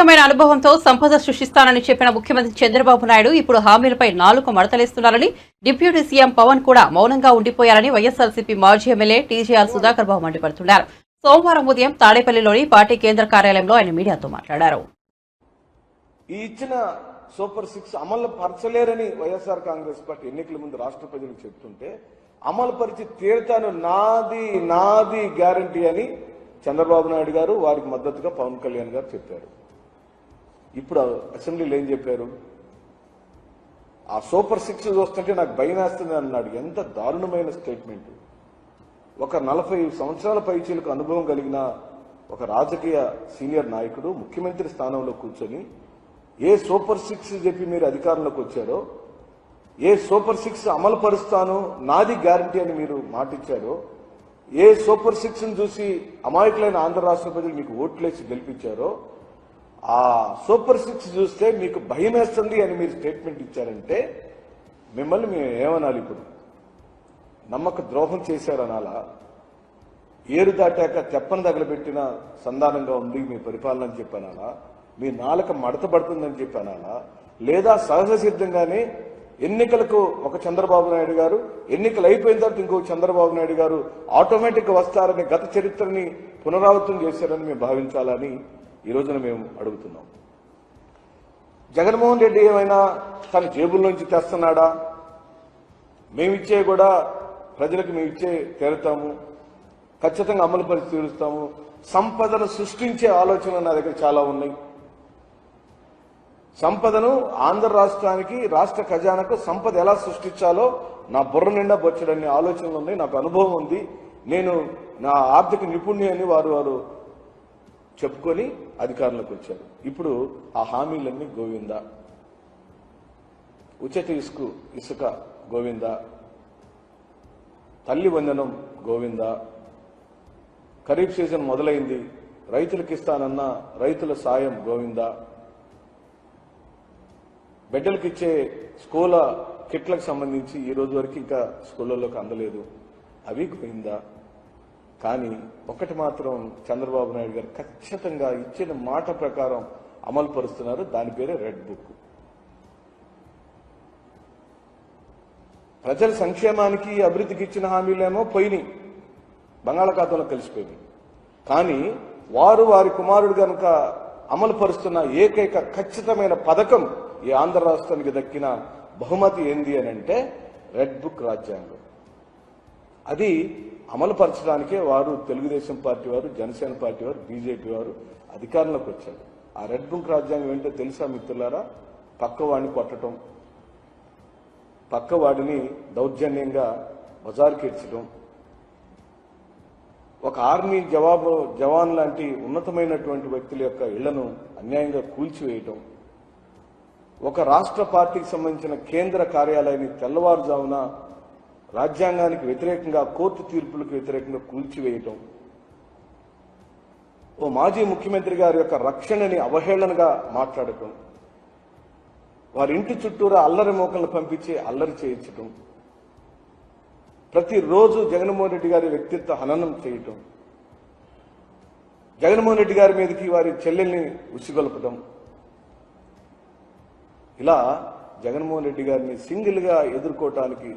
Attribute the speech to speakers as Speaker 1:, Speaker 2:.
Speaker 1: సుదీర్ఘమైన అనుభవంతో సంపద సృష్టిస్తానని చెప్పిన ముఖ్యమంత్రి చంద్రబాబు నాయుడు ఇప్పుడు హామీలపై నాలుక మడతలేస్తున్నారని డిప్యూటీ సీఎం పవన్ కూడా మౌనంగా ఉండిపోయారని వైఎస్ఆర్సీపీ మాజీ ఎమ్మెల్యే టీజీఆర్ సుధాకర్ బాబు మండిపడుతున్నారు. సోమవారం ఉదయం తాడేపల్లిలోని పార్టీ కేంద్ర కార్యాలయంలో ఆయన మీడియాతో మాట్లాడారు.
Speaker 2: ఈ ఇచ్చిన సూపర్ 6 అమలు పరచలేరని వైఎస్ఆర్ కాంగ్రెస్ పార్టీ ఎన్నికల ముందు రాష్ట్ర ప్రజలకు చెప్తుంటే అమలు పరిచి తీరుతాను నాది గ్యారంటీ అని చంద్రబాబు నాయుడు గారు వారికి మద్దతుగా పవన్ కళ్యాణ్ గారు చెప్పారు. ఇప్పుడు అసెంబ్లీలో ఏం చెప్పారు? ఆ సూపర్ 6 చూస్తుంటే నాకు భయం వేస్తుంది అన్నాడు. ఎంత దారుణమైన స్టేట్మెంట్! ఒక 40 సంవత్సరాల పైచీలకు అనుభవం కలిగిన ఒక రాజకీయ సీనియర్ నాయకుడు ముఖ్యమంత్రి స్థానంలో కూర్చొని ఏ సూపర్ 6 చెప్పి మీరు అధికారంలోకి వచ్చారో, ఏ సూపర్ 6 అమలు పరుస్తాను నాది గ్యారంటీ అని మీరు మాటిచ్చారో, ఏ సూపర్ 6ను చూసి అమాయకులైన ఆంధ్ర రాష్ట్ర ప్రజలు మీకు ఓట్లేసి గెలిపించారో, ఆ సూపర్ 6 చూస్తే మీకు భయం వేస్తుంది అని మీరు స్టేట్మెంట్ ఇచ్చారంటే మిమ్మల్ని మేము ఏమనాలి? ఇప్పుడు నమ్మక ద్రోహం చేశారనాలా? ఏరు దాటాక తెప్పను తగలబెట్టిన సంధానంగా ఉంది మీ పరిపాలన అని చెప్పానాలా? మీ నాలుక మడతపడుతుందని చెప్పానాలా? లేదా సహజ సిద్ధంగానే ఎన్నికలకు ఒక చంద్రబాబు నాయుడు గారు, ఎన్నికలు అయిపోయిన తర్వాత ఇంకొక చంద్రబాబు నాయుడు గారు ఆటోమేటిక్ గా వస్తారని గత చరిత్రని పునరావృతం చేశారని మేము భావించాలని ఈ రోజున మేము అడుగుతున్నాం. జగన్మోహన్ రెడ్డి ఏమైనా తన జేబుల్లోంచి తెస్తున్నాడా? మేమిచ్చే కూడా ప్రజలకు మేమిచ్చే తీరుతాము, ఖచ్చితంగా అమలు పరిచి తీరుస్తాము. సంపదను సృష్టించే ఆలోచనలు నా దగ్గర చాలా ఉన్నాయి. సంపదను ఆంధ్ర రాష్ట్రానికి, రాష్ట్ర ఖజానాకు సంపద ఎలా సృష్టించాలో నా బుర్ర నిండా బొచ్చడన్ని ఆలోచనలు ఉన్నాయి. నాకు అనుభవం ఉంది. నేను నా ఆర్థిక నిపుణ్యాన్ని వారు చెప్పుకొని అధికారంలోకి వచ్చారు. ఇప్పుడు ఆ హామీలన్నీ గోవిందా, ఉచిత ఇసుక గోవిందా, తల్లి వందనం గోవిందా, ఖరీఫ్ సీజన్ మొదలైంది, రైతులకు ఇస్తానన్న రైతుల సాయం గోవిందా, బిడ్డలకు ఇచ్చే స్కూల్ కిట్లకు సంబంధించి ఈ రోజు వరకు ఇంకా స్కూళ్ళలోకి అందలేదు, అవి గోవిందా. కానీ ఒకటి మాత్రం చంద్రబాబు నాయుడు గారు ఖచ్చితంగా ఇచ్చిన మాట ప్రకారం అమలు పరుస్తున్నారు. దాని పేరే రెడ్ బుక్. ప్రజల సంక్షేమానికి, అభివృద్ధికి ఇచ్చిన హామీలేమో పోయినాయి, బంగాళాఖాతంలో కలిసిపోయింది. కానీ వారి కుమారుడు కనుక అమలు పరుస్తున్న ఏకైక ఖచ్చితమైన పథకం ఈ ఆంధ్ర రాష్ట్రానికి దక్కిన బహుమతి ఏంది అని అంటే రెడ్ బుక్ రాజ్యాంగం. అది అమలు పరచడానికే వారు తెలుగుదేశం పార్టీ వారు, జనసేన పార్టీ వారు, బీజేపీ వారు అధికారంలోకి వచ్చారు. ఆ రెడ్ బుక్ రాజ్యాంగం ఏంటో తెలుసా మిత్రులారా? పక్కవాడిని కొట్టడం, పక్కవాడిని దౌర్జన్యంగా బజారుకి ఇడ్చడం, ఒక ఆర్మీ జవాన్ లాంటి ఉన్నతమైనటువంటి వ్యక్తుల యొక్క ఇళ్లను అన్యాయంగా కూల్చివేయటం, ఒక రాష్ట్ర పార్టీకి సంబంధించిన కేంద్ర కార్యాలయాన్ని తెల్లవారుజామున రాజ్యాంగానికి వ్యతిరేకంగా, కోర్టు తీర్పులకు వ్యతిరేకంగా కూల్చివేయటం, ఓ మాజీ ముఖ్యమంత్రి గారి యొక్క రక్షణని అవహేళనగా మాట్లాడటం, వారి ఇంటి చుట్టూరా అల్లరి మోకలను పంపించి అల్లరి చేయించటం, ప్రతిరోజు జగన్మోహన్ రెడ్డి గారి వ్యక్తిత్వ హననం చేయటం, జగన్మోహన్ రెడ్డి గారి మీదకి వారి చెల్లెల్ని ఉసిగొల్పడం, ఇలా జగన్మోహన్ రెడ్డి గారిని సింగిల్ గా ఎదుర్కోవటానికి